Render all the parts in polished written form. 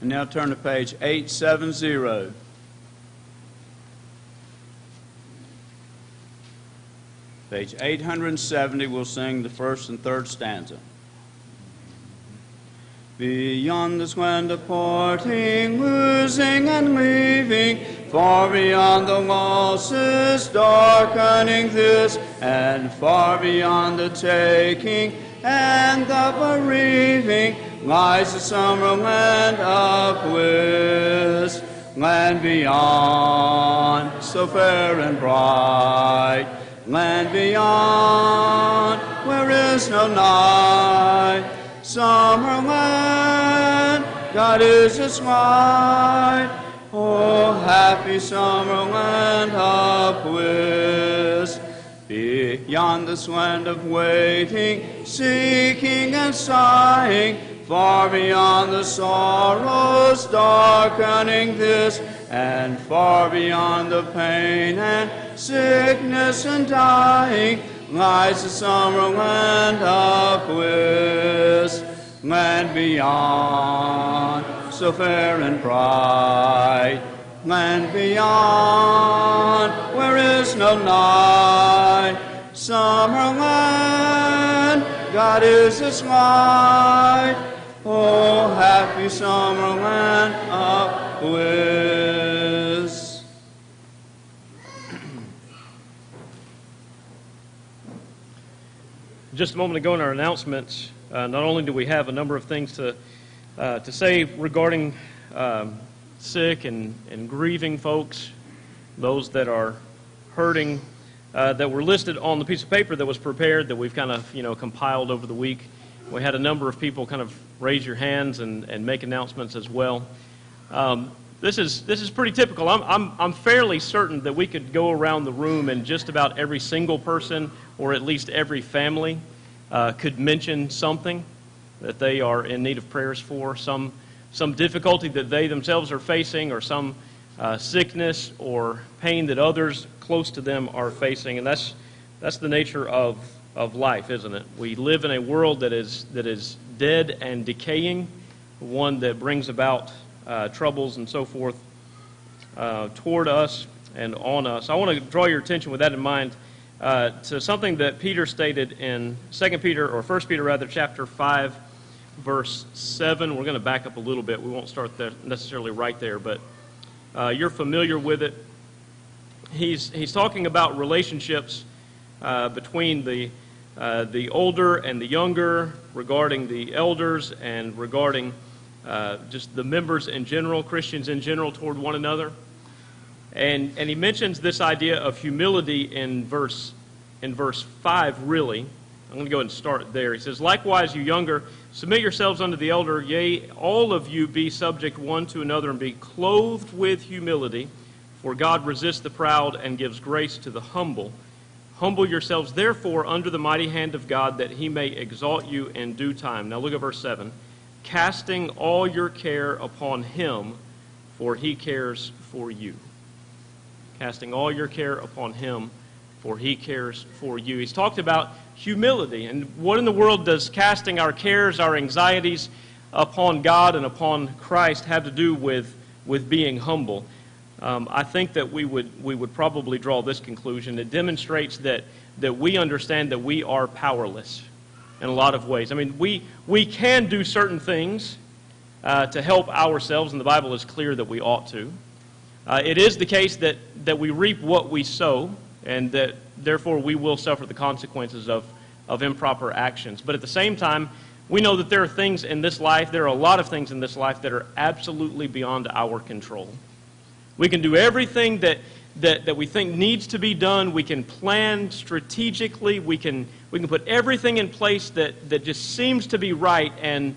And now turn to page 870. Page 870, we'll sing the first and third stanza. Beyond this grand departing, losing and leaving, far beyond the losses darkening this, and far beyond the taking and the bereaving, lies the summer land of bliss. Land beyond, so fair and bright, land beyond, where is no night. Summer land, God is its light. Oh, happy summer land of bliss. Beyond this land of waiting, seeking and sighing, far beyond the sorrows darkening this, and far beyond the pain and sickness and dying, lies the summer land of bliss. Land beyond, so fair and bright, land beyond, where is no night. Summer land, God is its light. Oh, happy summer land of bliss. Just a moment ago in our announcements, not only do we have a number of things to say regarding sick and grieving folks, those that are hurting, that were listed on the piece of paper that was prepared, that we've kind of compiled over the week. We had a number of people kind of raise your hands and make announcements as well. This is pretty typical. I'm fairly certain that we could go around the room and just about every single person, or at least every family, could mention something that they are in need of prayers for, some difficulty that they themselves are facing, or some sickness or pain that others close to them are facing, and that's the nature of life, isn't it? We live in a world that is dead and decaying, one that brings about troubles and so forth toward us and on us. I want to draw your attention with that in mind to something that Peter stated in 2 Peter, or 1 Peter rather, chapter 5, verse 7. We're going to back up a little bit. We won't start there necessarily right there, but you're familiar with it. He's talking about relationships between the older and the younger, regarding the elders, and regarding just the members in general, Christians in general, toward one another. And he mentions this idea of humility in verse 5, really. I'm going to go ahead and start there. He says, "Likewise, you younger, submit yourselves unto the elder, yea, all of you be subject one to another, and be clothed with humility. For God resists the proud and gives grace to the humble. Humble yourselves, therefore, under the mighty hand of God, that he may exalt you in due time." Now look at verse 7. "Casting all your care upon him, for he cares for you." Casting all your care upon him, for he cares for you. He's talked about humility. And what in the world does casting our cares, our anxieties upon God and upon Christ have to do with being humble? I think that we would probably draw this conclusion. It demonstrates that we understand that we are powerless in a lot of ways. I mean, we can do certain things to help ourselves, and the Bible is clear that we ought to. It is the case that we reap what we sow, and that therefore we will suffer the consequences of improper actions. But at the same time, we know that there are things in this life, there are a lot of things in this life that are absolutely beyond our control. We can do everything that we think needs to be done. We can plan strategically. We can put everything in place that just seems to be right, and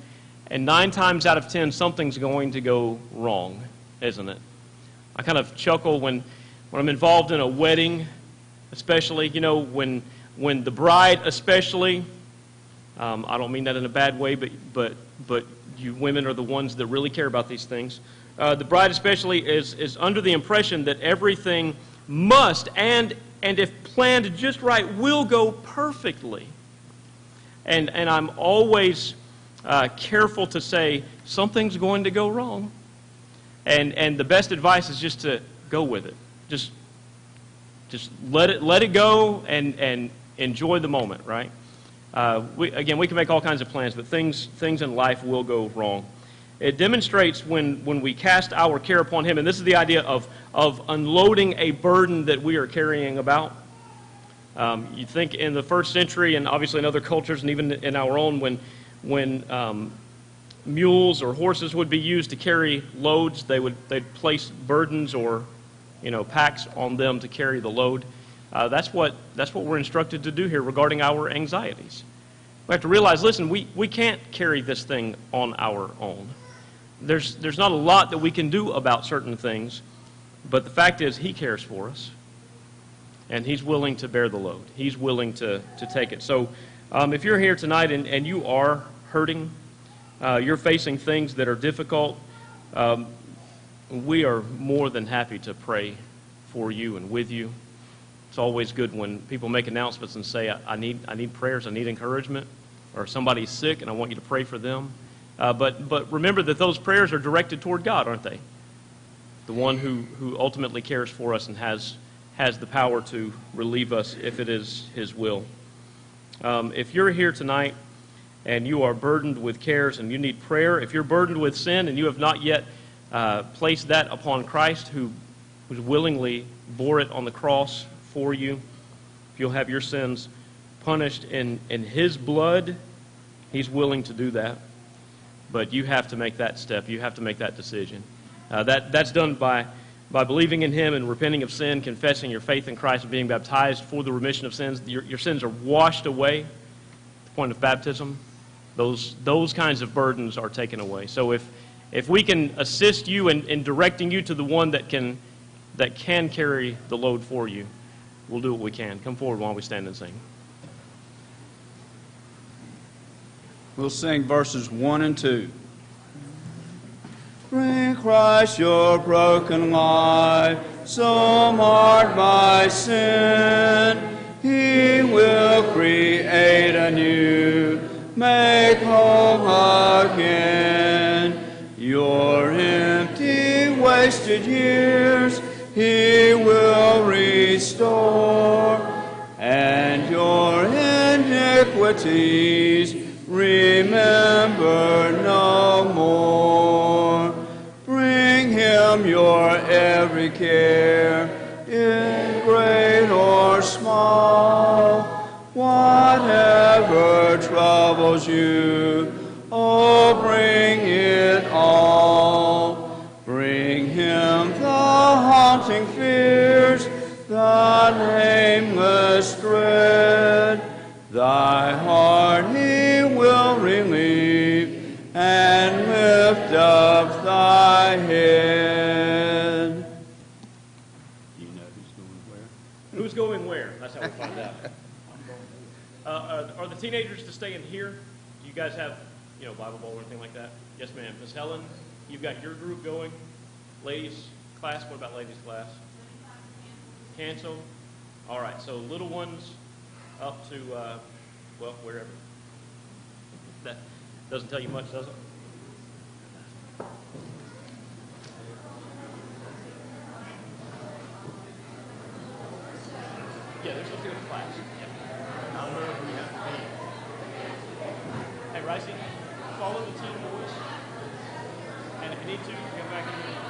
9 times out of 10, something's going to go wrong, isn't it? I kind of chuckle when I'm involved in a wedding, especially, when the bride especially, I don't mean that in a bad way, but you women are the ones that really care about these things. The bride especially is under the impression that everything must, and if planned just right, will go perfectly. And I'm always careful to say something's going to go wrong. And the best advice is just to go with it. Just let it go and enjoy the moment, right? We can make all kinds of plans, but things in life will go wrong. It demonstrates when we cast our care upon Him, and this is the idea of unloading a burden that we are carrying about. You think in the first century, and obviously in other cultures, and even in our own, when mules or horses would be used to carry loads, they'd place burdens or packs on them to carry the load. That's what we're instructed to do here regarding our anxieties. We have to realize, listen, we can't carry this thing on our own. There's not a lot that we can do about certain things, but the fact is He cares for us, and He's willing to bear the load. He's willing to take it. So if you're here tonight and you are hurting, you're facing things that are difficult, we are more than happy to pray for you and with you. It's always good when people make announcements and say, I need prayers, I need encouragement, or somebody's sick and I want you to pray for them. But remember that those prayers are directed toward God, aren't they? The one who ultimately cares for us and has the power to relieve us if it is His will. If you're here tonight and you are burdened with cares and you need prayer, if you're burdened with sin and you have not yet placed that upon Christ who willingly bore it on the cross for you, if you'll have your sins punished in His blood, He's willing to do that. But you have to make that step. You have to make that decision. That's done by believing in Him and repenting of sin, confessing your faith in Christ, and being baptized for the remission of sins. Your sins are washed away at the point of baptism. Those kinds of burdens are taken away. So if we can assist you in directing you to the one that can carry the load for you, we'll do what we can. Come forward while we stand and sing. We'll sing verses 1 and 2. Bring Christ your broken life, so marred by sin. He will create anew, make whole again. Your empty, wasted years He will restore, and your iniquities remember no more. Bring Him your every care, in great or small. Whatever troubles you, oh, bring it all. Bring Him the haunting fears, the nameless dread. Thy heart He will relieve, and lift up thy head. You know who's going where? Who's going where? That's how we find out. Are the teenagers to stay in here? Do you guys have, Bible Bowl or anything like that? Yes, ma'am. Miss Helen, you've got your group going. Ladies class, what about ladies class? Cancel. All right, so little ones up to, wherever. That doesn't tell you much, does it? Yeah, there's something in class. Yeah. I'll learn who you have to be. Hey, Ricey, follow the team boys. And if you need to, come back in the room.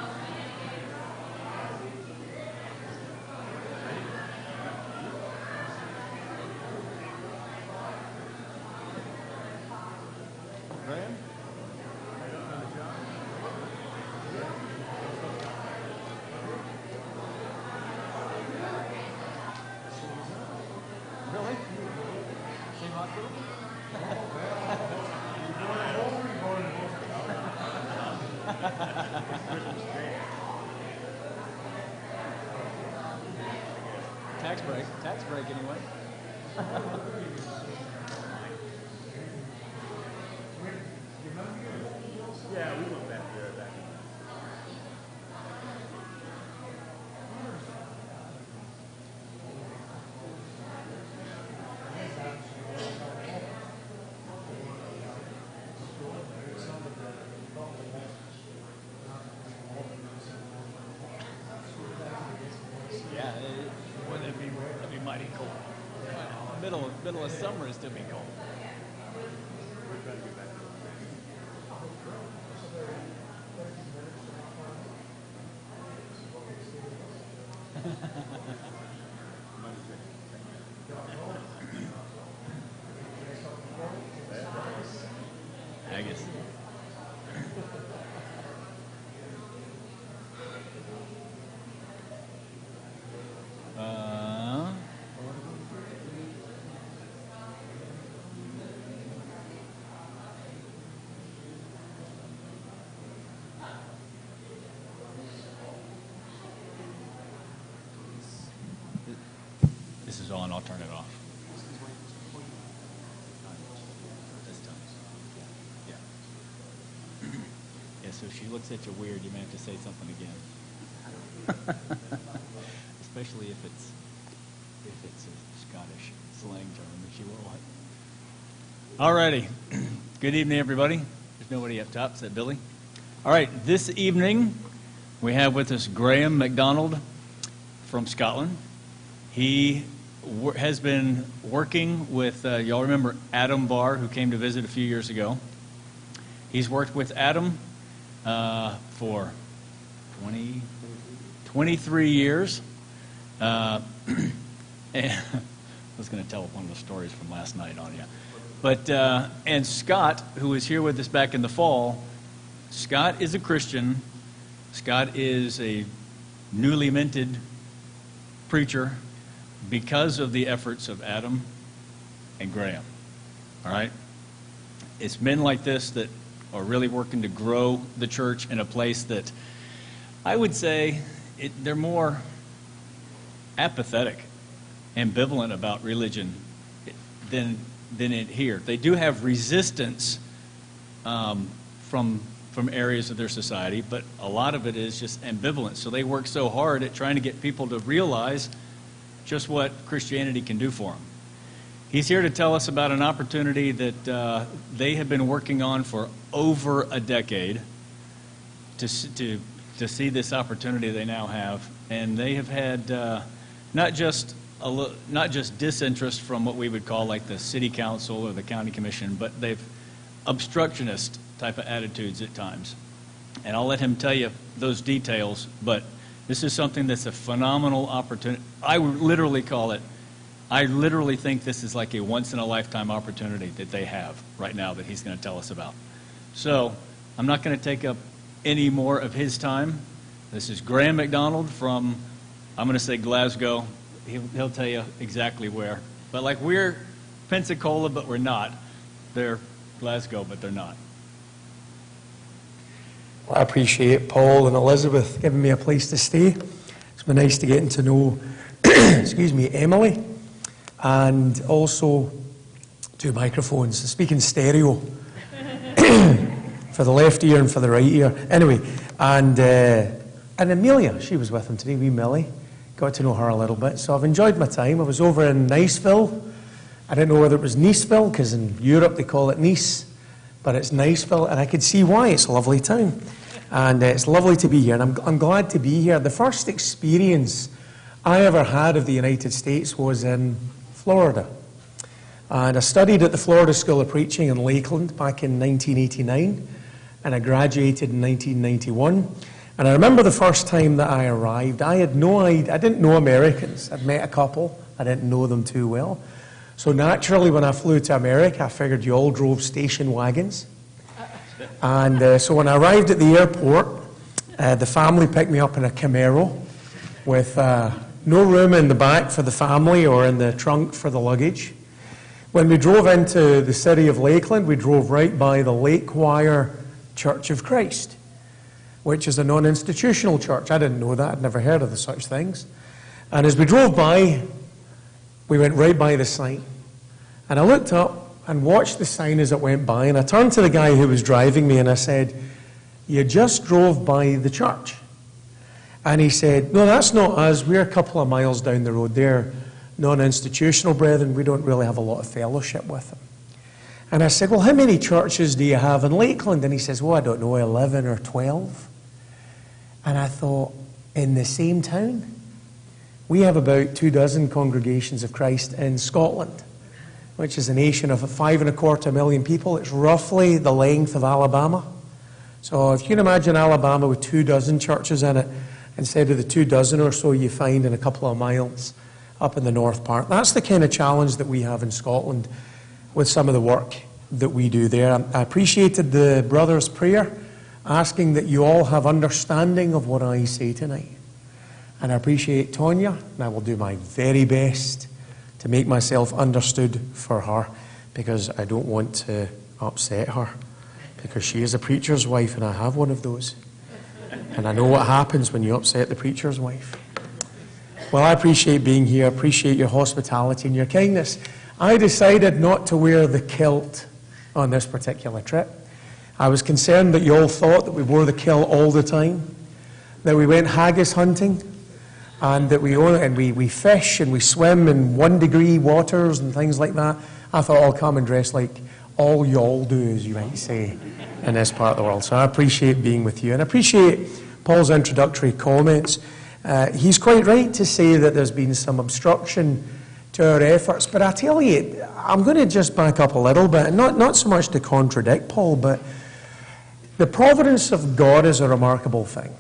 Tax break anyway. Yeah, we went back there. middle of summer is to be cold. I guess. This is on. I'll turn it off. This time. Yeah. Yeah, so if she looks at you weird, you may have to say something again. Especially if it's a Scottish slang term, which you will. All righty. Good evening, everybody. There's nobody up top. Is that Billy? All right. This evening, we have with us Graham MacDonald from Scotland. He has been working with, y'all remember Adam Barr, who came to visit a few years ago. He's worked with Adam for 23 years. And I was going to tell one of the stories from last night on you. But, and Scott, who was here with us back in the fall, Scott is a Christian. Scott is a newly minted preacher because of the efforts of Adam and Graham. All right? It's men like this that are really working to grow the church in a place that I would say they're more apathetic, ambivalent about religion than it here. They do have resistance from areas of their society, but a lot of it is just ambivalence. So they work so hard at trying to get people to realize just what Christianity can do for them. He's here to tell us about an opportunity that they have been working on for over a decade to see this opportunity they now have. And they have had not just disinterest from what we would call like the city council or the county commission, but they've obstructionist type of attitudes at times. And I'll let him tell you those details, but this is something that's a phenomenal opportunity. I literally think this is like a once-in-a-lifetime opportunity that they have right now that he's going to tell us about. So I'm not going to take up any more of his time. This is Graham MacDonald from, I'm going to say Glasgow. He'll tell you exactly where. But like we're Pensacola, but we're not. They're Glasgow, but they're not. Well, I appreciate Paul and Elizabeth giving me a place to stay. It's been nice to get to know, excuse me, Emily, and also two microphones. I speak in stereo for the left ear and for the right ear. Anyway, and Amelia, she was with him today, wee Millie. Got to know her a little bit. So I've enjoyed my time. I was over in Niceville. I didn't know whether it was Niceville, because in Europe they call it Nice, but it's Niceville, and I could see why. It's a lovely town. And it's lovely to be here, and I'm glad to be here. The first experience I ever had of the United States was in Florida. And I studied at the Florida School of Preaching in Lakeland back in 1989, and I graduated in 1991. And I remember the first time that I arrived, I didn't know Americans. I'd met a couple. I didn't know them too well. So naturally, when I flew to America, I figured you all drove station wagons. And so when I arrived at the airport, the family picked me up in a Camaro with no room in the back for the family or in the trunk for the luggage. When we drove into the city of Lakeland, we drove right by the Lake Choir Church of Christ, which is a non-institutional church. I didn't know that. I'd never heard of such things. And as we drove by, we went right by the sign. And I looked up and watched the sign as it went by, and I turned to the guy who was driving me and I said, "You just drove by the church." And he said, "No, that's not us. We're a couple of miles down the road. They're non-institutional brethren. We don't really have a lot of fellowship with them." And I said, "Well, how many churches do you have in Lakeland?" And he says, "Well, I don't know, 11 or 12. And I thought, in the same town? We have about 24 congregations of Christ in Scotland. which is a nation of 5.25 million people. It's roughly the length of Alabama. So if you can imagine Alabama with 24 churches in it, instead of the 24 or so you find in a couple of miles up in the north part. That's the kind of challenge that we have in Scotland with some of the work that we do there. I appreciated the brother's prayer, asking that you all have understanding of what I say tonight. And I appreciate Tonya, and I will do my very best to make myself understood for her, because I don't want to upset her, because she is a preacher's wife and I have one of those. And I know what happens when you upset the preacher's wife. Well, I appreciate being here, appreciate your hospitality and your kindness. I decided not to wear the kilt on this particular trip. I was concerned that you all thought that we wore the kilt all the time, that we went haggis hunting, and that we fish and we swim in 1-degree waters and things like that. I thought I'll come and dress like all y'all do, as you might say, in this part of the world. So I appreciate being with you, and I appreciate Paul's introductory comments. He's quite right to say that there's been some obstruction to our efforts, but I tell you, I'm going to just back up a little bit, and not so much to contradict Paul, but the providence of God is a remarkable thing.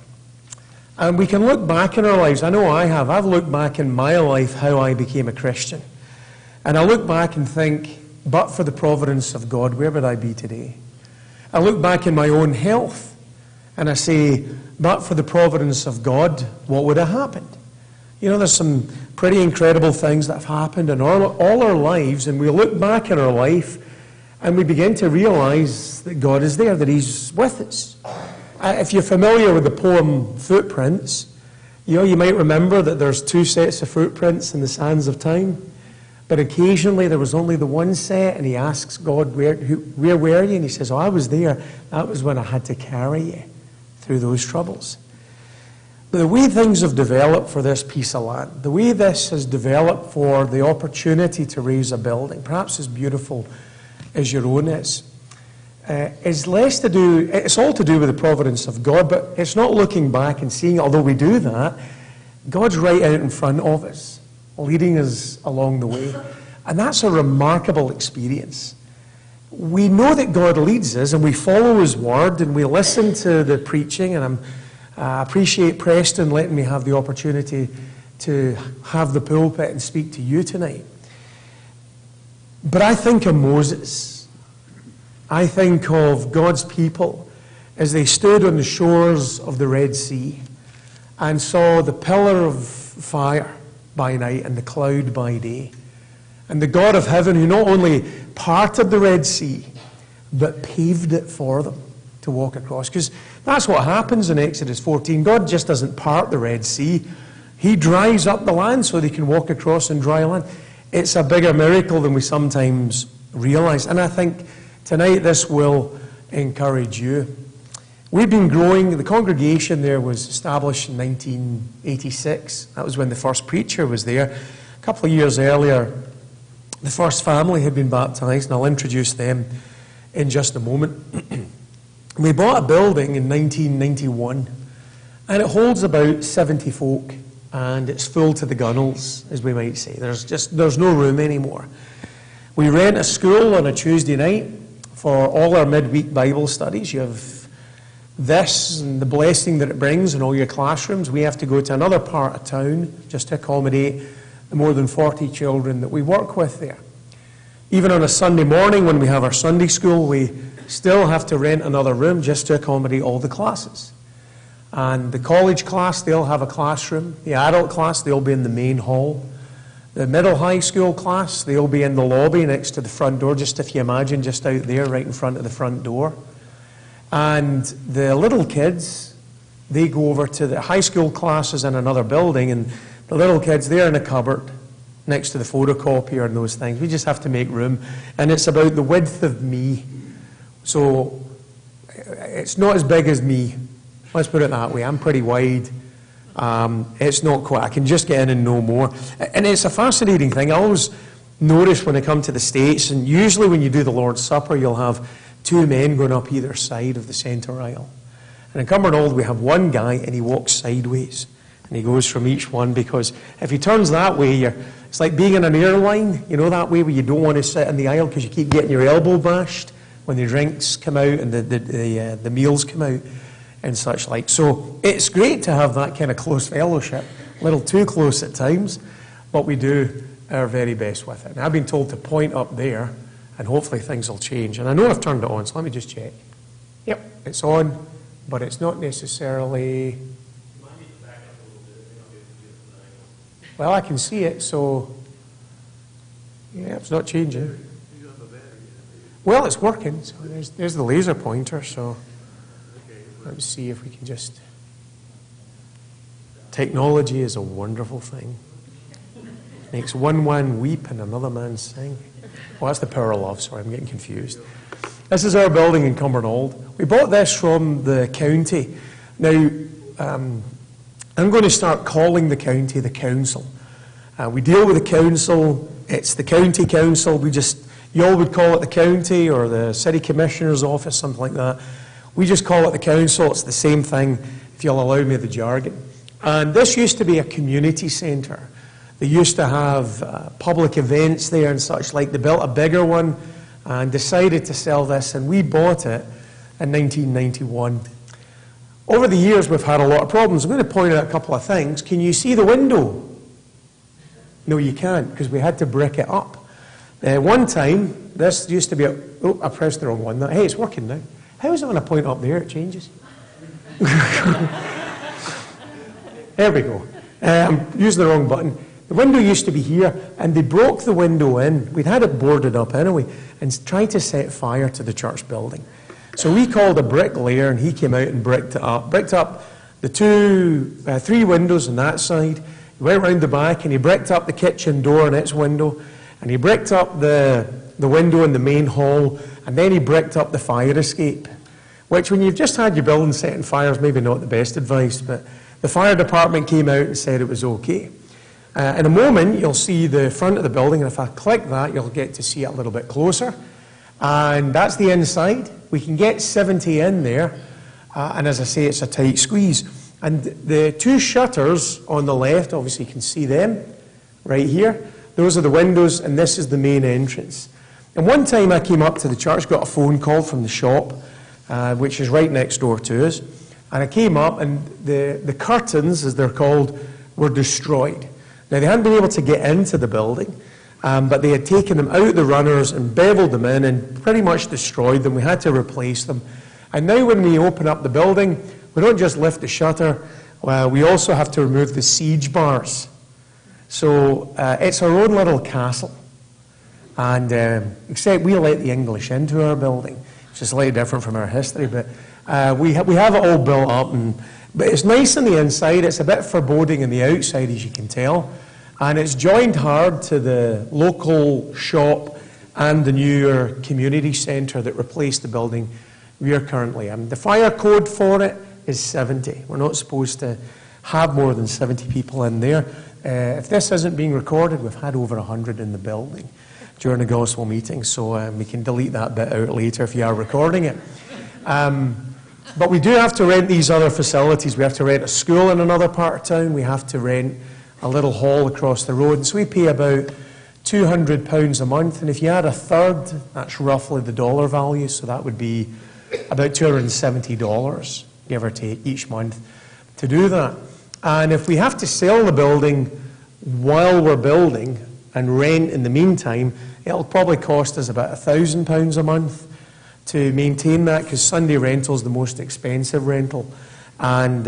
And we can look back in our lives. I know I have. I've looked back in my life how I became a Christian. And I look back and think, but for the providence of God, where would I be today? I look back in my own health and I say, but for the providence of God, what would have happened? You know, there's some pretty incredible things that have happened in all our lives, and we look back in our life and we begin to realize that God is there, that He's with us. If you're familiar with the poem Footprints, you know, you might remember that there's 2 sets of footprints in the sands of time, but occasionally there was only the one set, and he asks God, where were you? And he says, oh, I was there. That was when I had to carry you through those troubles. But the way things have developed for this piece of land, the way this has developed for the opportunity to raise a building, perhaps as beautiful as your own is less to do, it's all to do with the providence of God, but it's not looking back and seeing, although we do that, God's right out in front of us, leading us along the way. And that's a remarkable experience. We know that God leads us, and we follow His word, and we listen to the preaching, and I appreciate Preston letting me have the opportunity to have the pulpit and speak to you tonight. But I think of Moses. I think of God's people as they stood on the shores of the Red Sea and saw the pillar of fire by night and the cloud by day. And the God of heaven, who not only parted the Red Sea, but paved it for them to walk across. Because that's what happens in Exodus 14. God just doesn't part the Red Sea. He dries up the land so they can walk across in dry land. It's a bigger miracle than we sometimes realize. And I think tonight this will encourage you. We've been growing. The congregation there was established in 1986. That was when the first preacher was there. A couple of years earlier, the first family had been baptized, and I'll introduce them in just a moment. We bought a building in 1991, and it holds about 70 folk, and it's full to the gunnels, as we might say. There's no room anymore. We rent a school on a Tuesday night for all our midweek Bible studies. You have this and the blessing that it brings in all your classrooms. We have to go to another part of town just to accommodate the more than 40 children that we work with there. Even on a Sunday morning when we have our Sunday school, we still have to rent another room just to accommodate all the classes. And the college class, they'll have a classroom. The adult class, they'll be in the main hall. The middle high school class, they'll be in the lobby next to the front door, just if you imagine, just out there right in front of the front door. And the little kids, they go over to the high school classes in another building, and the little kids, they're in a cupboard next to the photocopier and those things. We just have to make room. And it's about the width of me. So it's not as big as me. Let's put it that way. I'm pretty wide. It's not quite. I can just get in and no more. And it's a fascinating thing. I always notice when I come to the States, and usually when you do the Lord's Supper, you'll have 2 men going up either side of the centre aisle. And in Cumbernauld, we have one guy, and he walks sideways. And he goes from each one, because if he turns that way, It's like being in an airline, you know, that way where you don't want to sit in the aisle because you keep getting your elbow bashed when the drinks come out and the meals come out and such like. So it's great to have that kind of close fellowship, a little too close at times, but we do our very best with it. And I've been told to point up there, and hopefully things will change. And I know I've turned it on, so let me just check. Yep, it's on, but it's not necessarily... Well, I can see it, so... Yeah, it's not changing. Well, it's working, so there's the laser pointer, so... Let's see if we can just... Technology is a wonderful thing. Makes one man weep and another man sing. Oh, that's the power of love. Sorry, I'm getting confused. This is our building in Cumbernauld. We bought this from the county. Now, I'm going to start calling the county the council. We deal with the council. It's the county council. You all would call it the county or the city commissioner's office, something like that. We just call it the council. It's the same thing, if you'll allow me the jargon. And this used to be a community centre. They used to have public events there and such like. They built a bigger one and decided to sell this, and we bought it in 1991. Over the years, we've had a lot of problems. I'm going to point out a couple of things. Can you see the window? No, you can't, because we had to brick it up. One time, this used to be oh, I pressed the wrong one. Hey, it's working now. How is it when I point up there, it changes? There we go. I'm using the wrong button. The window used to be here, and they broke the window in. We'd had it boarded up anyway, and tried to set fire to the church building. So we called a bricklayer, and he came out and bricked it up. Bricked up the three windows on that side. He went round the back, and he bricked up the kitchen door and its window, and he bricked up the window in the main hall, and then he bricked up the fire escape, which when you've just had your building setting fire is maybe not the best advice, but the fire department came out and said it was okay. In a moment, you'll see the front of the building, and if I click that, you'll get to see it a little bit closer. And that's the inside. We can get 70 in there, and as I say, it's a tight squeeze. And the two shutters on the left, obviously you can see them right here. Those are the windows, and this is the main entrance. And one time I came up to the church, got a phone call from the shop, which is right next door to us. And I came up, and the curtains, as they're called, were destroyed. Now, they hadn't been able to get into the building, but they had taken them out the runners and beveled them in and pretty much destroyed them. We had to replace them. And now when we open up the building, we don't just lift the shutter, we also have to remove the siege bars. So it's our own little castle. And except we let the English into our building, which is slightly different from our history, but we have it all built up, but it's nice on the inside. It's a bit foreboding on the outside, as you can tell, and it's joined hard to the local shop and the newer community centre that replaced the building we are currently in. The fire code for it is 70. We're not supposed to have more than 70 people in there. If this isn't being recorded, we've had over 100 in the building during the gospel meeting, so we can delete that bit out later if you are recording it. But we do have to rent these other facilities. We have to rent a school in another part of town. We have to rent a little hall across the road. And so we pay about £200 a month. And if you add a third, that's roughly the dollar value. So that would be about $270, give or take, each month to do that. And if we have to sell the building while we're building and rent in the meantime, it'll probably cost us about £1,000 a month to maintain that, because Sunday rental is the most expensive rental. And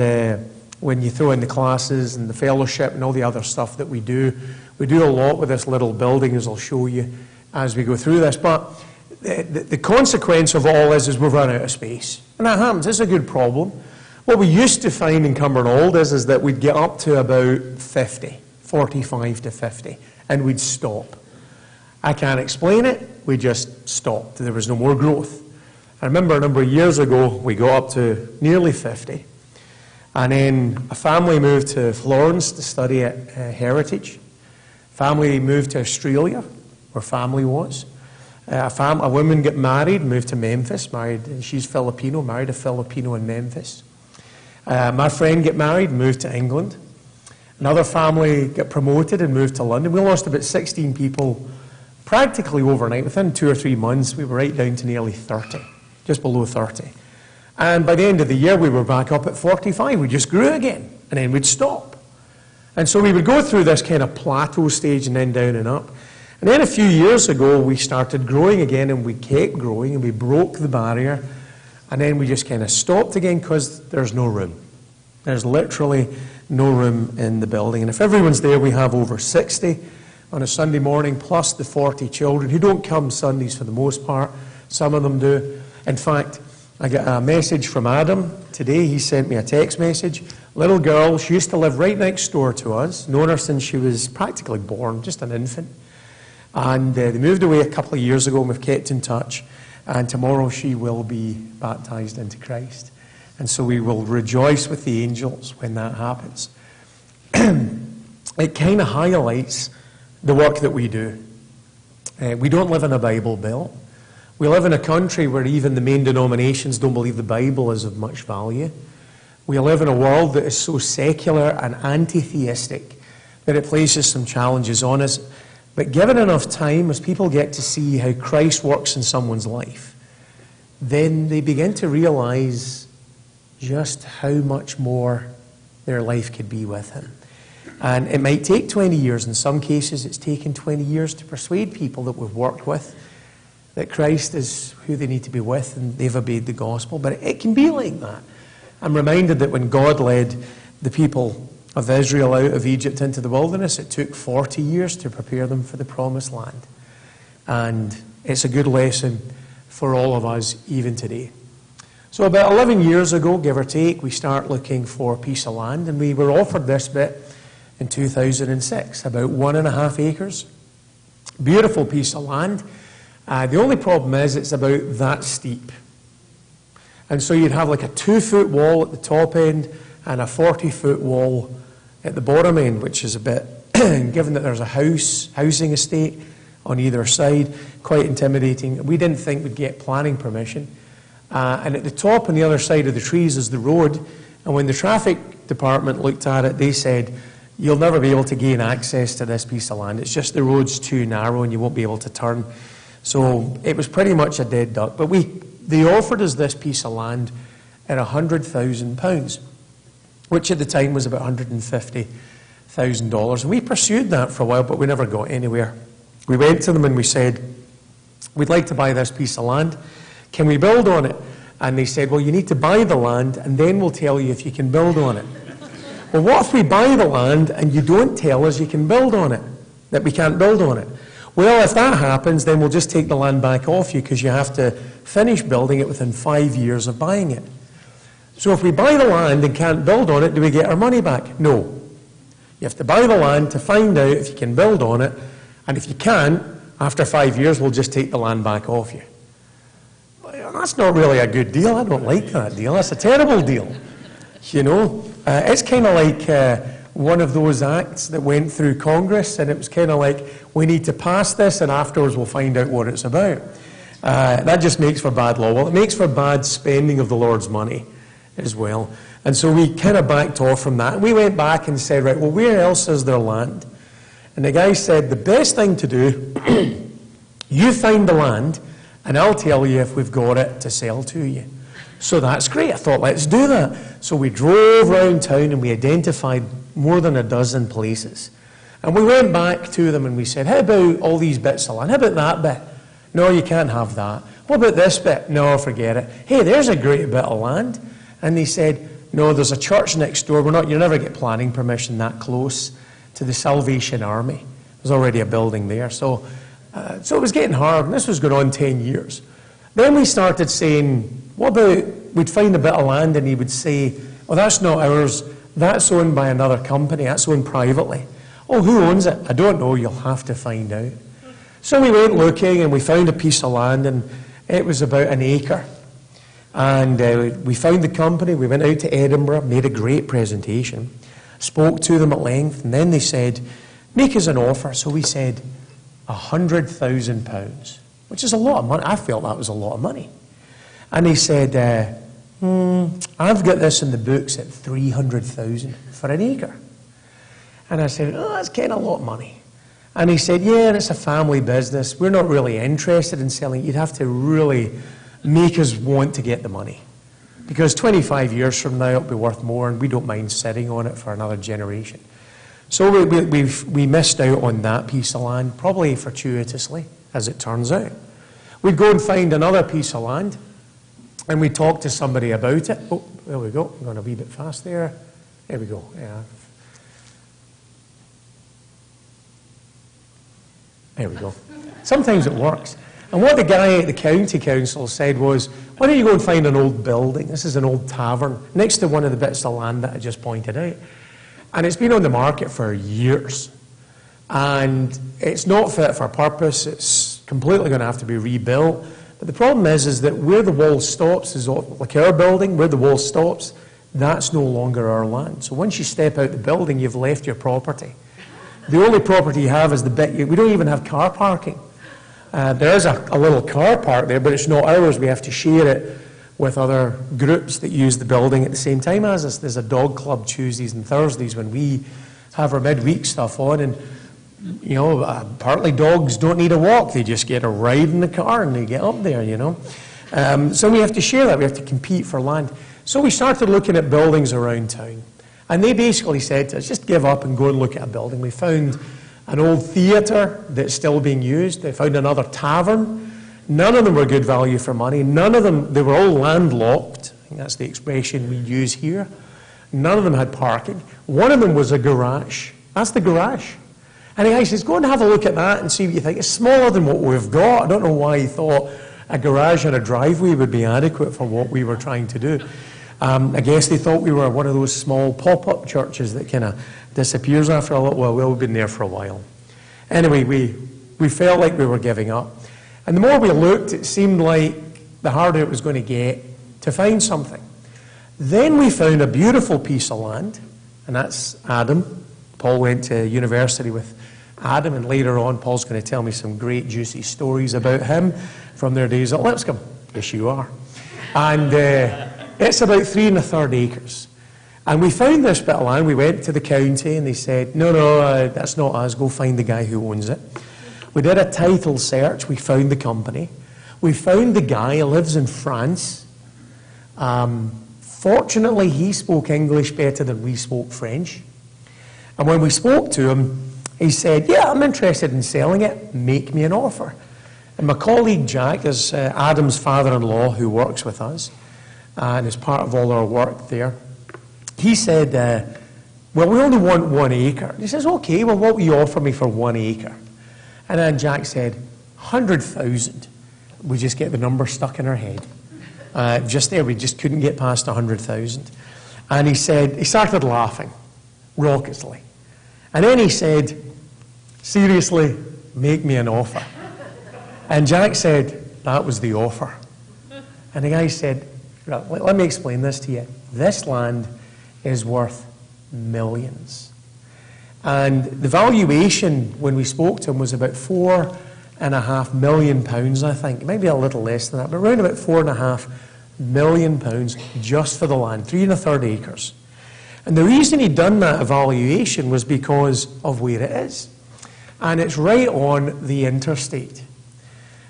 when you throw in the classes and the fellowship and all the other stuff that we do a lot with this little building, as I'll show you as we go through this. But the consequence of all is we've run out of space. And that happens. It's a good problem. What we used to find in Cumbernauld is that we'd get up to about 50, 45 to 50, and we'd stop. I can't explain it. We just stopped. There was no more growth. I remember a number of years ago, we got up to nearly 50. And then a family moved to Florence to study at Heritage. Family moved to Australia, where family was. A woman got married, moved to Memphis, she's Filipino, married a Filipino in Memphis. My friend got married, moved to England. Another family got promoted and moved to London. We lost about 16 people practically overnight. Within 2 or 3 months, we were right down to nearly 30, just below 30. And by the end of the year, we were back up at 45. We just grew again, and then we'd stop. And so we would go through this kind of plateau stage and then down and up. And then a few years ago, we started growing again, and we kept growing, and we broke the barrier. And then we just kind of stopped again because there's no room. There's literally no room in the building. And if everyone's there, we have over 60 on a Sunday morning, plus the 40 children who don't come Sundays for the most part. Some of them do. In fact, I got a message from Adam today. He sent me a text message. Little girl, she used to live right next door to us, known her since she was practically born, just an infant. And they moved away a couple of years ago, and we've kept in touch. And tomorrow she will be baptized into Christ. And so we will rejoice with the angels when that happens. It kind of highlights the work that we do. We don't live in a Bible Belt. We live in a country where even the main denominations don't believe the Bible is of much value. We live in a world that is so secular and anti-theistic that it places some challenges on us. But given enough time, as people get to see how Christ works in someone's life, then they begin to realize just how much more their life could be with Him. And it might take 20 years. In some cases, it's taken 20 years to persuade people that we've worked with that Christ is who they need to be with and they've obeyed the gospel. But it can be like that. I'm reminded that when God led the people of Israel out of Egypt into the wilderness, it took 40 years to prepare them for the promised land. And it's a good lesson for all of us even today. So about 11 years ago, give or take, we start looking for a piece of land, and we were offered this bit in 2006, about 1.5 acres. Beautiful piece of land. The only problem is it's about that steep. And so you'd have like a 2-foot wall at the top end and a 40-foot wall at the bottom end, which is a bit, given that there's a housing estate on either side, quite intimidating. We didn't think we'd get planning permission. And at the top on the other side of the trees is the road. And when the traffic department looked at it, they said, you'll never be able to gain access to this piece of land. It's just the road's too narrow and you won't be able to turn. So it was pretty much a dead duck. But they offered us this piece of land at £100,000, which at the time was about $150,000. And we pursued that for a while, but we never got anywhere. We went to them and we said, we'd like to buy this piece of land. Can we build on it? And they said, well, you need to buy the land and then we'll tell you if you can build on it. Well, what if we buy the land and you don't tell us you can build on it, that we can't build on it? Well, if that happens, then we'll just take the land back off you because you have to finish building it within 5 years of buying it. So if we buy the land and can't build on it, do we get our money back? No. You have to buy the land to find out if you can build on it, and if you can't, after 5 years, we'll just take the land back off you. That's not really a good deal. I don't like that deal. That's a terrible deal. You know, it's kind of like one of those acts that went through Congress, and it was kind of like, we need to pass this, and afterwards we'll find out what it's about. That just makes for bad law. Well, it makes for bad spending of the Lord's money as well. And so we kind of backed off from that. We went back and said, right, well, where else is there land? And the guy said, the best thing to do, you find the land, and I'll tell you if we've got it to sell to you. So that's great. I thought, let's do that. So we drove around town and we identified more than a dozen places. And we went back to them and we said, how about all these bits of land? How about that bit? No, you can't have that. What about this bit? No, forget it. Hey, there's a great bit of land. And they said, no, there's a church next door. You'll never get planning permission that close to the Salvation Army. There's already a building there. So it was getting hard, and this was going on 10 years. Then we started saying, what about, we'd find a bit of land, and he would say, oh, that's not ours. That's owned by another company. That's owned privately. Oh, who owns it? I don't know. You'll have to find out. So we went looking, and we found a piece of land, and it was about 1 acre. And we found the company. We went out to Edinburgh, made a great presentation, spoke to them at length, and then they said, make us an offer. So we said, £100,000, which is a lot of money. I felt that was a lot of money. And he said, I've got this in the books at $300,000 for 1 acre. And I said, oh, that's kind of a lot of money. And he said, yeah, it's a family business. We're not really interested in selling. You'd have to really make us want to get the money. Because 25 years from now, it'll be worth more, and we don't mind sitting on it for another generation. So we missed out on that piece of land, probably fortuitously, as it turns out. We'd go and find another piece of land, and we talk to somebody about it. Oh, there we go. I'm going a wee bit fast there. There we go. Yeah. There we go. Sometimes it works. And what the guy at the county council said was, why don't you go and find an old building? This is an old tavern next to one of the bits of land that I just pointed out. And it's been on the market for years. And it's not fit for purpose. It's completely going to have to be rebuilt. But the problem is that where the wall stops is like our building, where the wall stops, that's no longer our land. So once you step out the building, you've left your property. The only property you have is the bit, we don't even have car parking. There is a little car park there, but it's not ours. We have to share it with other groups that use the building at the same time as us. There's a dog club Tuesdays and Thursdays when we have our midweek stuff on, and you know, partly dogs don't need a walk. They just get a ride in the car and they get up there, you know. So we have to share that. We have to compete for land. So we started looking at buildings around town. And they basically said to us, just give up and go and look at a building. We found an old theatre that's still being used. They found another tavern. None of them were good value for money. None of them, they were all landlocked. I think that's the expression we use here. None of them had parking. One of them was a garage. That's the garage. And the guy says, go and have a look at that and see what you think. It's smaller than what we've got. I don't know why he thought a garage and a driveway would be adequate for what we were trying to do. I guess they thought we were one of those small pop-up churches that kind of disappears after a little while. Well, we've been there for a while. Anyway, we felt like we were giving up. And the more we looked, it seemed like the harder it was going to get to find something. Then we found a beautiful piece of land, and that's Adam. Paul went to university with Adam, and later on, Paul's going to tell me some great, juicy stories about him from their days at Lipscomb. Yes, you are. And it's about 3 1/3 acres. And we found this bit of land. We went to the county, and they said, no, that's not us. Go find the guy who owns it. We did a title search. We found the company. We found the guy. He lives in France. Fortunately, he spoke English better than we spoke French. And when we spoke to him, he said, yeah, I'm interested in selling it. Make me an offer. And my colleague Jack is Adam's father-in-law who works with us and is part of all our work there. He said, well, we only want 1 acre. And he says, okay, well, what will you offer me for 1 acre? And then Jack said, 100,000. We just get the number stuck in our head. Just there, we just couldn't get past 100,000. And he said, he started laughing raucously. And then he said, seriously, make me an offer. And Jack said, that was the offer. And the guy said, right, let me explain this to you. This land is worth millions. And the valuation when we spoke to him was about £4.5 million, I think. Maybe a little less than that, but around about £4.5 million just for the land, 3 1/3 acres. And the reason he'd done that evaluation was because of where it is. And it's right on the interstate.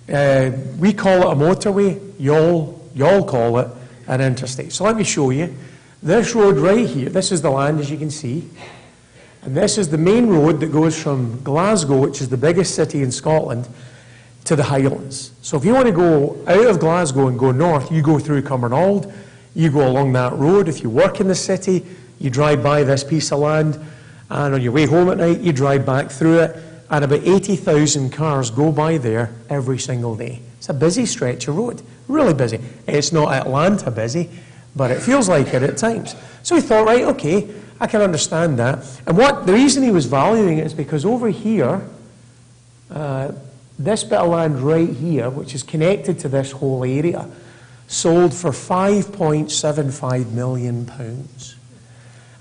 We call it a motorway, y'all call it an interstate. So let me show you. This road right here, this is the land as you can see. And this is the main road that goes from Glasgow, which is the biggest city in Scotland, to the Highlands. So if you want to go out of Glasgow and go north, you go through Cumbernauld, you go along that road. If you work in the city, you drive by this piece of land, and on your way home at night, you drive back through it, and about 80,000 cars go by there every single day. It's a busy stretch of road, really busy. It's not Atlanta busy, but it feels like it at times. So he thought, right, okay, I can understand that. And the reason he was valuing it is because over here, this bit of land right here, which is connected to this whole area, sold for £5.75 million.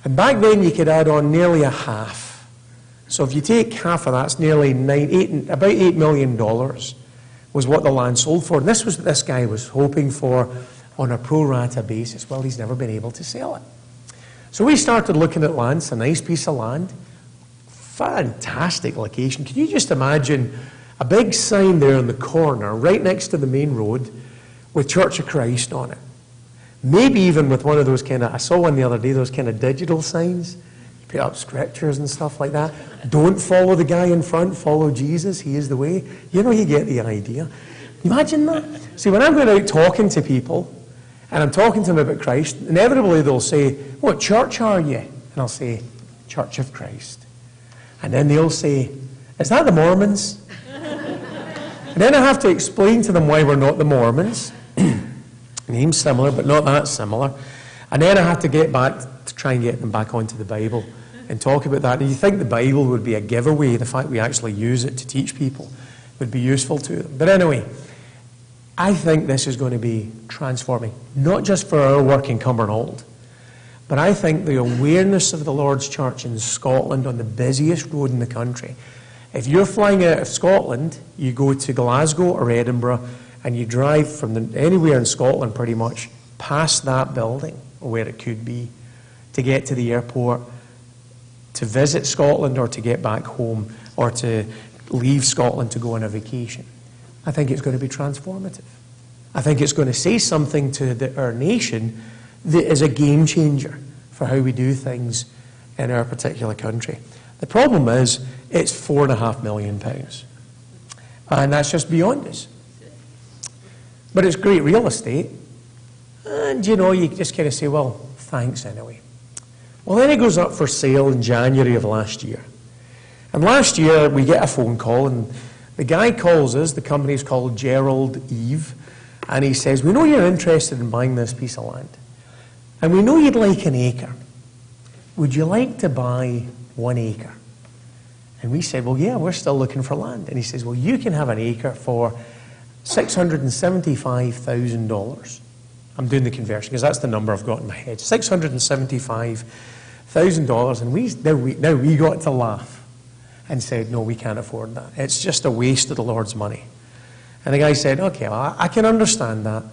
And back then you could add on nearly a half. So if you take half of that, it's nearly about $8 million was what the land sold for. And this was what this guy was hoping for on a pro rata basis. Well, he's never been able to sell it. So we started looking at land. It's a nice piece of land. Fantastic location. Can you just imagine a big sign there in the corner, right next to the main road, with Church of Christ on it? Maybe even with one of those kind of, I saw one the other day, those kind of digital signs. You put up scriptures and stuff like that. Don't follow the guy in front, follow Jesus, he is the way. You know, you get the idea. Imagine that. See, when I'm going out talking to people, and I'm talking to them about Christ, inevitably they'll say, what church are you? And I'll say, Church of Christ. And then they'll say, is that the Mormons? And then I have to explain to them why we're not the Mormons. Name's similar, but not that similar. And then I have to get back to try and get them back onto the Bible and talk about that. And you think the Bible would be a giveaway, the fact we actually use it to teach people would be useful to them. But anyway, I think this is going to be transforming, not just for our work in Cumbernauld, but I think the awareness of the Lord's Church in Scotland on the busiest road in the country. If you're flying out of Scotland, you go to Glasgow or Edinburgh, and you drive from anywhere in Scotland pretty much past that building, or where it could be, to get to the airport, to visit Scotland or to get back home, or to leave Scotland to go on a vacation. I think it's going to be transformative. I think it's going to say something to our nation that is a game changer for how we do things in our particular country. The problem is, it's £4.5 million. And that's just beyond us. But it's great real estate. And, you know, you just kind of say, well, thanks anyway. Well, then it goes up for sale in January of last year. And last year, we get a phone call, and the guy calls us, the company's called Gerald Eve, and he says, we know you're interested in buying this piece of land. And we know you'd like an acre. Would you like to buy 1 acre? And we said, well, yeah, we're still looking for land. And he says, well, you can have an acre for $675,000. I'm doing the conversion because that's the number I've got in my head. $675,000. And we got to laugh and said, no, we can't afford that. It's just a waste of the Lord's money. And the guy said, okay, well, I can understand that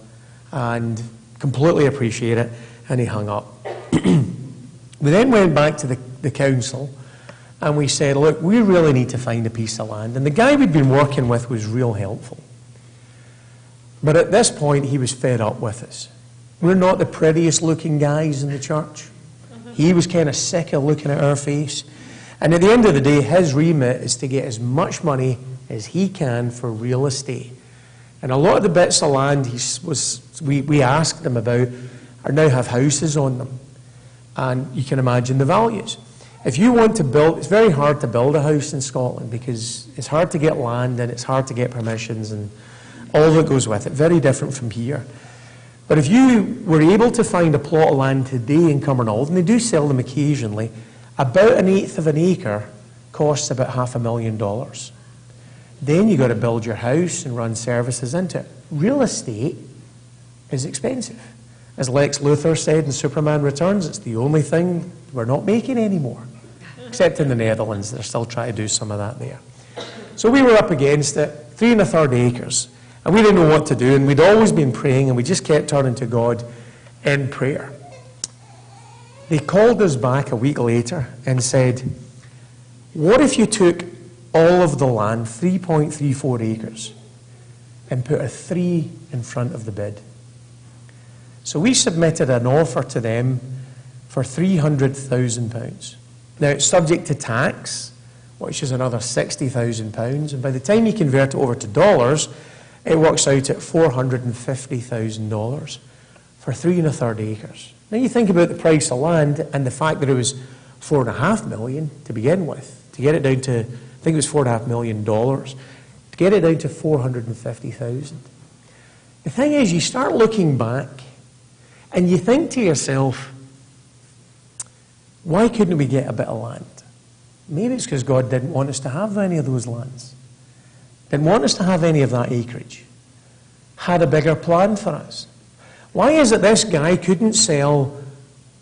and completely appreciate it. And he hung up. We then went back to the council and we said, look, we really need to find a piece of land. And the guy we'd been working with was real helpful. But at this point, he was fed up with us. We're not the prettiest looking guys in the church. He was kind of sick of looking at our face. And at the end of the day, his remit is to get as much money as he can for real estate. And a lot of the bits of land we asked him about are now have houses on them. And you can imagine the values. If you want to build, it's very hard to build a house in Scotland because it's hard to get land and it's hard to get permissions and all that goes with it. Very different from here. But if you were able to find a plot of land today in Cumbernauld, and they do sell them occasionally, about 1/8 of an acre costs about $500,000. Then you've got to build your house and run services into it. Real estate is expensive. As Lex Luthor said in Superman Returns, it's the only thing we're not making anymore. Except in the Netherlands, they're still trying to do some of that there. So we were up against it, 3 1/3 acres. And we didn't know what to do, and we'd always been praying, and we just kept turning to God in prayer. They called us back a week later and said, what if you took all of the land, 3.34 acres, and put a 3 in front of the bid? So we submitted an offer to them for £300,000. Now, it's subject to tax, which is another £60,000, and by the time you convert it over to dollars, it works out at $450,000 for 3 1/3 acres. Now you think about the price of land and the fact that it was $4.5 million to begin with, to get it down to, I think it was $4.5 million, to get it down to 450,000. The thing is, you start looking back and you think to yourself, why couldn't we get a bit of land? Maybe it's because God didn't want us to have any of those lands. Didn't want us to have any of that acreage. Had a bigger plan for us. Why is it this guy couldn't sell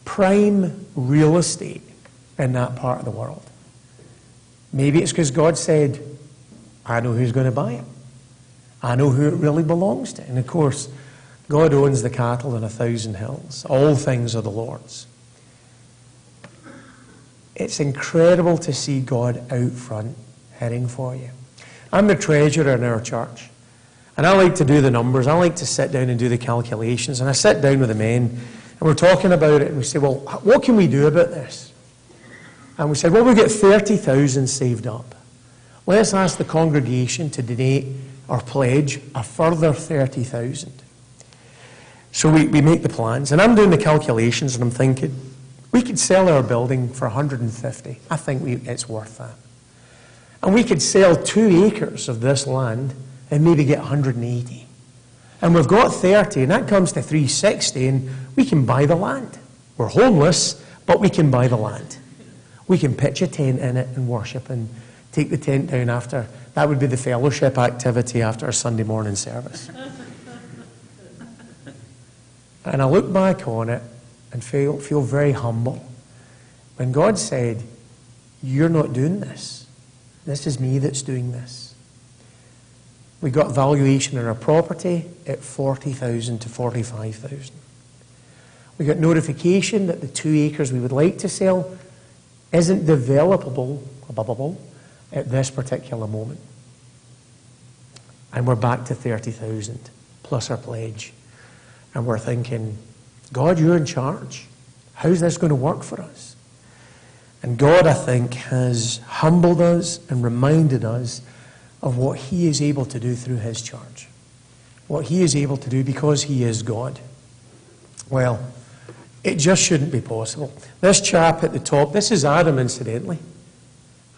prime real estate in that part of the world? Maybe it's because God said, I know who's going to buy it. I know who it really belongs to. And of course, God owns the cattle on 1,000 hills. All things are the Lord's. it's incredible to see God out front heading for you. I'm the treasurer in our church, and I like to do the numbers. I like to sit down and do the calculations, and I sit down with the men, and we're talking about it, and we say, well, what can we do about this? And we said, well, we've got 30,000 saved up. Let's ask the congregation to donate or pledge a further 30,000. So we make the plans, and I'm doing the calculations, and I'm thinking, we could sell our building for 150. I think it's worth that. And we could sell 2 acres of this land and maybe get 180. And we've got 30, and that comes to 360, and we can buy the land. We're homeless, but we can buy the land. We can pitch a tent in it and worship and take the tent down after. That would be the fellowship activity after our Sunday morning service. And I look back on it and feel very humble. When God said, you're not doing this. This is me that's doing this. We got valuation in our property at 40,000 to 45,000. We got notification that the 2 acres we would like to sell isn't developable at this particular moment. And we're back to 30,000 plus our pledge. And we're thinking, God, you're in charge. How's this going to work for us? And God, I think, has humbled us and reminded us of what He is able to do through His church. What He is able to do because He is God. Well, it just shouldn't be possible. This chap at the top, this is Adam, incidentally,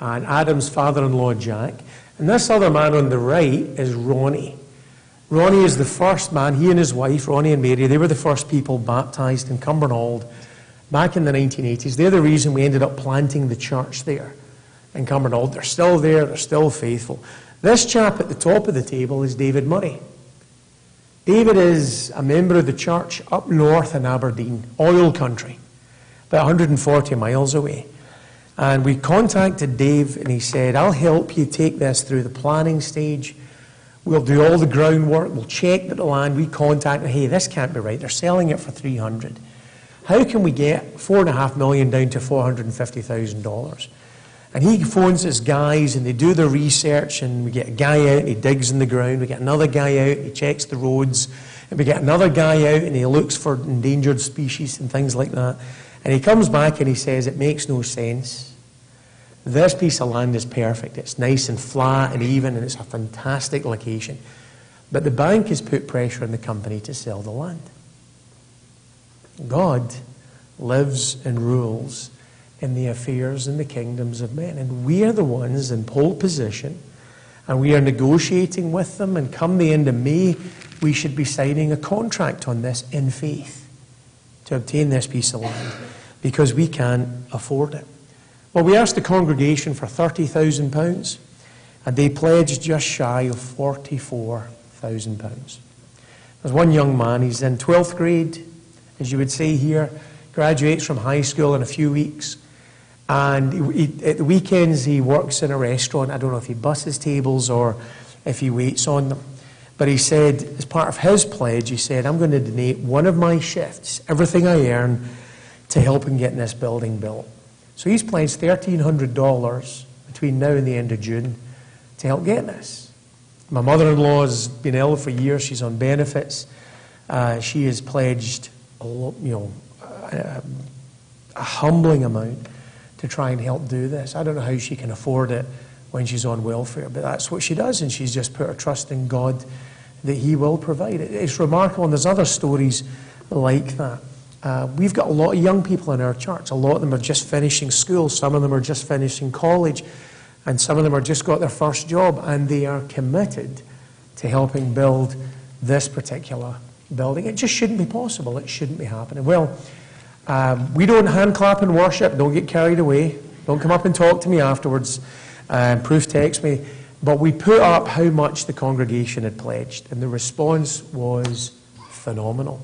and Adam's father-in-law, Jack. And this other man on the right is Ronnie. Ronnie is the first man, he and his wife, Ronnie and Mary, they were the first people baptised in Cumbernauld back in the 1980s. They're the reason we ended up planting the church there in Cumbernauld. They're still there, they're still faithful. This chap at the top of the table is David Murray. David is a member of the church up north in Aberdeen, oil country, about 140 miles away. And we contacted Dave and he said, I'll help you take this through the planning stage. We'll do all the groundwork. We'll check that the land. We contact, hey, this can't be right. They're selling it for $300,000. How can we get $4.5 million down to $450,000? And he phones his guys and they do the research and we get a guy out and he digs in the ground. We get another guy out and he checks the roads. And we get another guy out and he looks for endangered species and things like that. And he comes back and he says, it makes no sense. This piece of land is perfect. It's nice and flat and even, and it's a fantastic location. But the bank has put pressure on the company to sell the land. God lives and rules in the affairs and the kingdoms of men. And we are the ones in pole position, and we are negotiating with them, and come the end of May, we should be signing a contract on this in faith to obtain this piece of land, because we can't afford it. Well, we asked the congregation for £30,000, and they pledged just shy of £44,000. There's one young man, he's in 12th grade, as you would say here, graduates from high school in a few weeks, and at the weekends he works in a restaurant. I don't know if he busses tables or if he waits on them. But he said, as part of his pledge, he said, I'm going to donate one of my shifts, everything I earn, to help in getting this building built. So he's pledged $1,300 between now and the end of June to help get this. My mother-in-law's been ill for years. She's on benefits. She has pledged a humbling amount to try and help do this. I don't know how she can afford it when she's on welfare, but that's what she does, and she's just put her trust in God that He will provide it. It's remarkable, and there's other stories like that. We've got a lot of young people in our church. A lot of them are just finishing school. Some of them are just finishing college. And some of them are just got their first job. And they are committed to helping build this particular building. It just shouldn't be possible. It shouldn't be happening. Well, we don't hand clap and worship. Don't get carried away. Don't come up and talk to me afterwards. Proof text me. But we put up how much the congregation had pledged. And the response was phenomenal.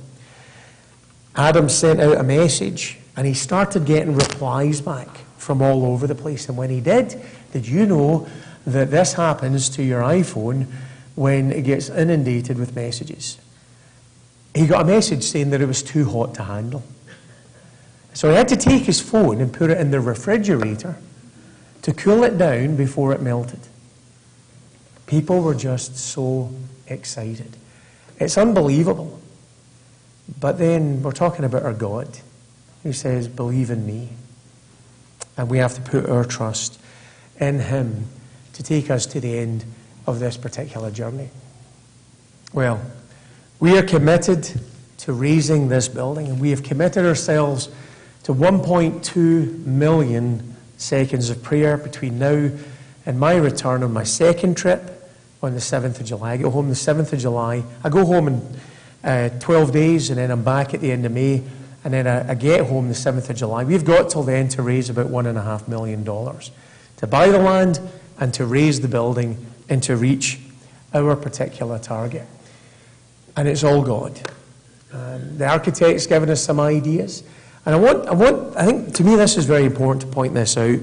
Adam sent out a message and he started getting replies back from all over the place. And when he did you know that this happens to your iPhone when it gets inundated with messages? He got a message saying that it was too hot to handle. So he had to take his phone and put it in the refrigerator to cool it down before it melted. People were just so excited. It's unbelievable. But then we're talking about our God, who says, believe in me. And we have to put our trust in him to take us to the end of this particular journey. Well, we are committed to raising this building, and we have committed ourselves to 1.2 million seconds of prayer between now and my return on my second trip on the 7th of July. I go home the 7th of July. I go home in 12 days, and then I'm back at the end of May, and then I get home the 7th of July. We've got till then to raise about $1.5 million to buy the land and to raise the building and to reach our particular target. And it's all God. The architect's given us some ideas. And I think to me this is very important to point this out.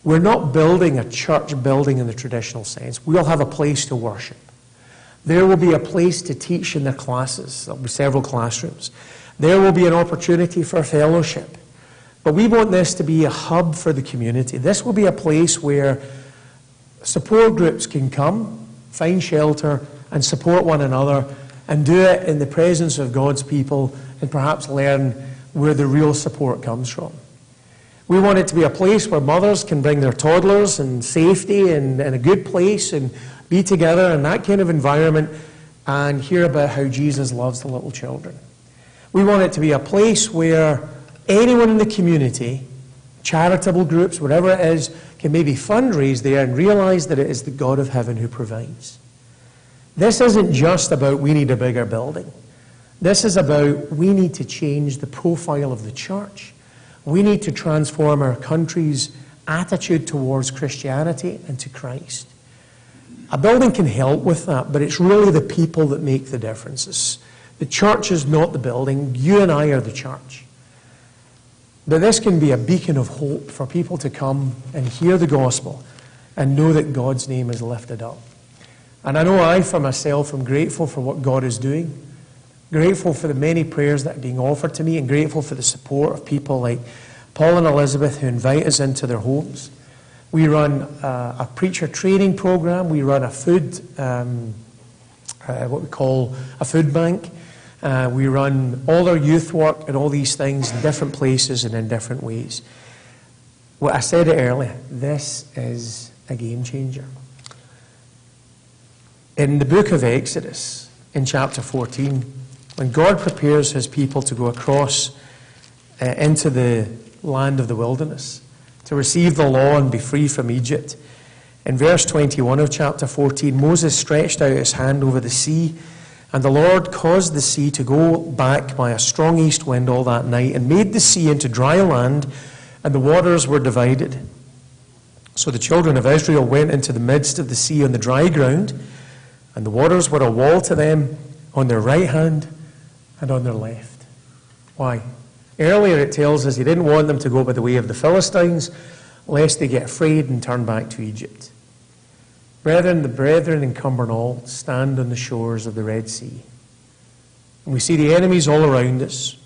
We're not building a church building in the traditional sense. We'll have a place to worship. There will be a place to teach in their classes. There'll be several classrooms. There will be an opportunity for fellowship. But we want this to be a hub for the community. This will be a place where support groups can come, find shelter, and support one another, and do it in the presence of God's people, and perhaps learn where the real support comes from. We want it to be a place where mothers can bring their toddlers in safety and in a good place and be together in that kind of environment and hear about how Jesus loves the little children. We want it to be a place where anyone in the community, charitable groups, whatever it is, can maybe fundraise there and realize that it is the God of heaven who provides. This isn't just about we need a bigger building. This is about we need to change the profile of the church. We need to transform our country's attitude towards Christianity and to Christ. A building can help with that, but it's really the people that make the differences. The church is not the building. You and I are the church. But this can be a beacon of hope for people to come and hear the gospel and know that God's name is lifted up. And I know I, for myself, am grateful for what God is doing, grateful for the many prayers that are being offered to me, and grateful for the support of people like Paul and Elizabeth who invite us into their homes. We run a preacher training program. We run a food, what we call a food bank. We run all our youth work and all these things in different places and in different ways. Well, I said it earlier, this is a game changer. In the book of Exodus, in chapter 14, when God prepares his people to go across into the land of the wilderness, to receive the law and be free from Egypt, in verse 21 of chapter 14, Moses stretched out his hand over the sea, and the Lord caused the sea to go back by a strong east wind all that night, and made the sea into dry land, and the waters were divided. So the children of Israel went into the midst of the sea on the dry ground, and the waters were a wall to them on their right hand and on their left. Why? Earlier it tells us he didn't want them to go by the way of the Philistines, lest they get afraid and turn back to Egypt. Brethren, the brethren in Cumbernauld stand on the shores of the Red Sea. And we see the enemies all around us.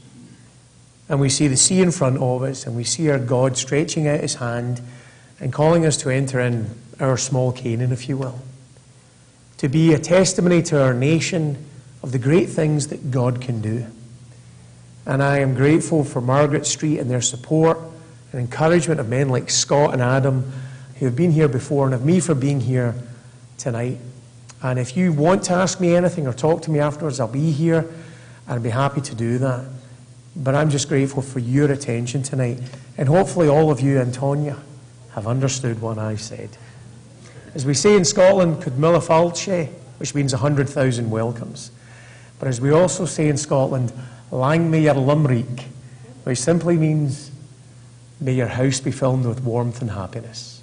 And we see the sea in front of us. And we see our God stretching out his hand and calling us to enter in our small Canaan, if you will. To be a testimony to our nation of the great things that God can do. And I am grateful for Margaret Street and their support and encouragement of men like Scott and Adam who have been here before, and of me for being here tonight. And if you want to ask me anything or talk to me afterwards, I'll be here and I'll be happy to do that. But I'm just grateful for your attention tonight. And hopefully all of you and Tonya have understood what I said. As we say in Scotland, Cudmilla Falche, which means 100,000 welcomes. But as we also say in Scotland, Lang me your Limerick, which simply means, may your house be filled with warmth and happiness.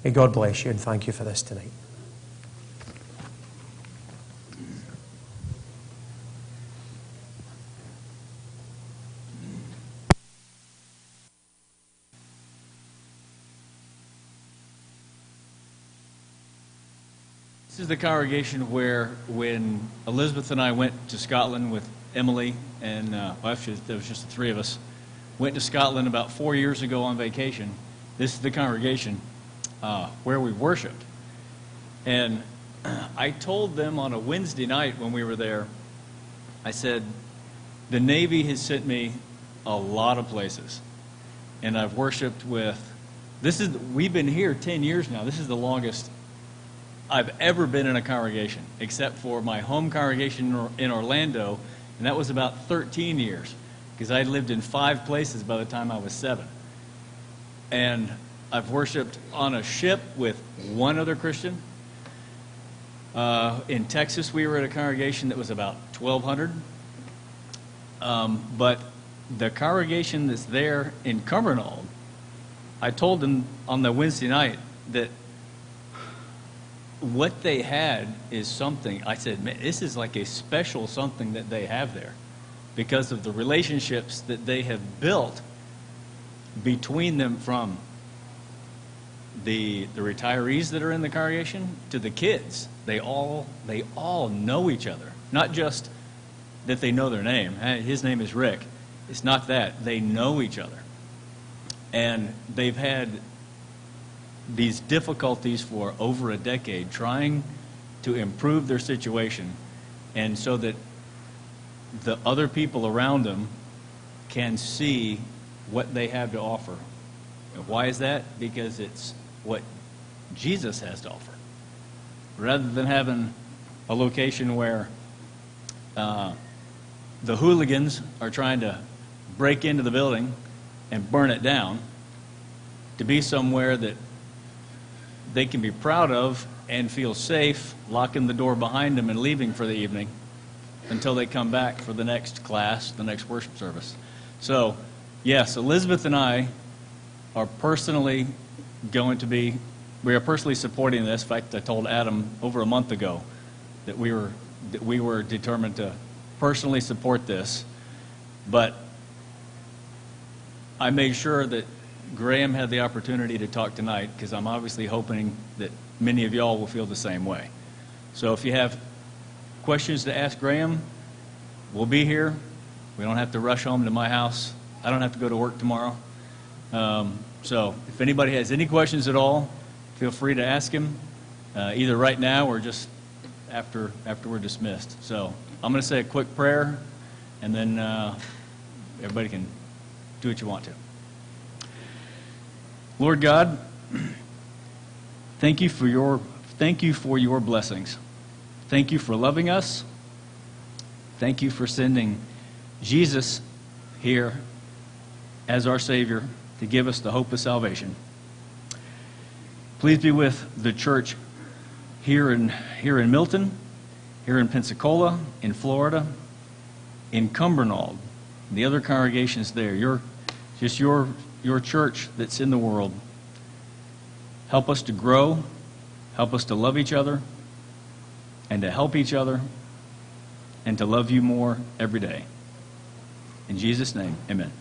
May God bless you, and thank you for this tonight. This is the congregation where, when Elizabeth and I went to Scotland with Emily, and actually there was just the three of us, went to Scotland about 4 years ago on vacation. This is the congregation where we worshiped. And I told them on a Wednesday night when we were there, I said, the Navy has sent me a lot of places. And I've worshiped with, we've been here 10 years now. This is the longest I've ever been in a congregation, except for my home congregation in Orlando, and that was about 13 years, because I lived in 5 places by the time I was 7. And I've worshiped on a ship with one other Christian. In Texas, we were at a congregation that was about 1,200. But the congregation that's there in Cumbernauld, I told them on the Wednesday night that what they had is something. I said, man, this is like a special something that they have there because of the relationships that they have built between them, from the retirees that are in the congregation to the kids. They all know each other. Not just that they know their name. His name is Rick. It's not that. They know each other. And they've had these difficulties for over a decade trying to improve their situation, and so that the other people around them can see what they have to offer. And why is that? Because it's what Jesus has to offer. Rather than having a location where the hooligans are trying to break into the building and burn it down, to be somewhere that they can be proud of and feel safe, locking the door behind them and leaving for the evening until they come back for the next class, the next worship service. So, yes, Elizabeth and I are personally we are personally supporting this. In fact, I told Adam over a month ago that we were determined to personally support this. But I made sure that Graham had the opportunity to talk tonight, because I'm obviously hoping that many of y'all will feel the same way. So if you have questions to ask Graham, we'll be here. We don't have to rush home to my house. I don't have to go to work tomorrow. So if anybody has any questions at all, feel free to ask him, either right now or just after we're dismissed. So I'm going to say a quick prayer, and then everybody can do what you want to. Lord God, thank you for your blessings. Thank you for loving us. Thank you for sending Jesus here as our Savior to give us the hope of salvation. Please be with the church here in Milton, here in Pensacola, in Florida, in Cumbernauld, the other congregations there. Your church that's in the world. Help us to grow, help us to love each other, and to help each other, and to love you more every day. In Jesus' name, amen.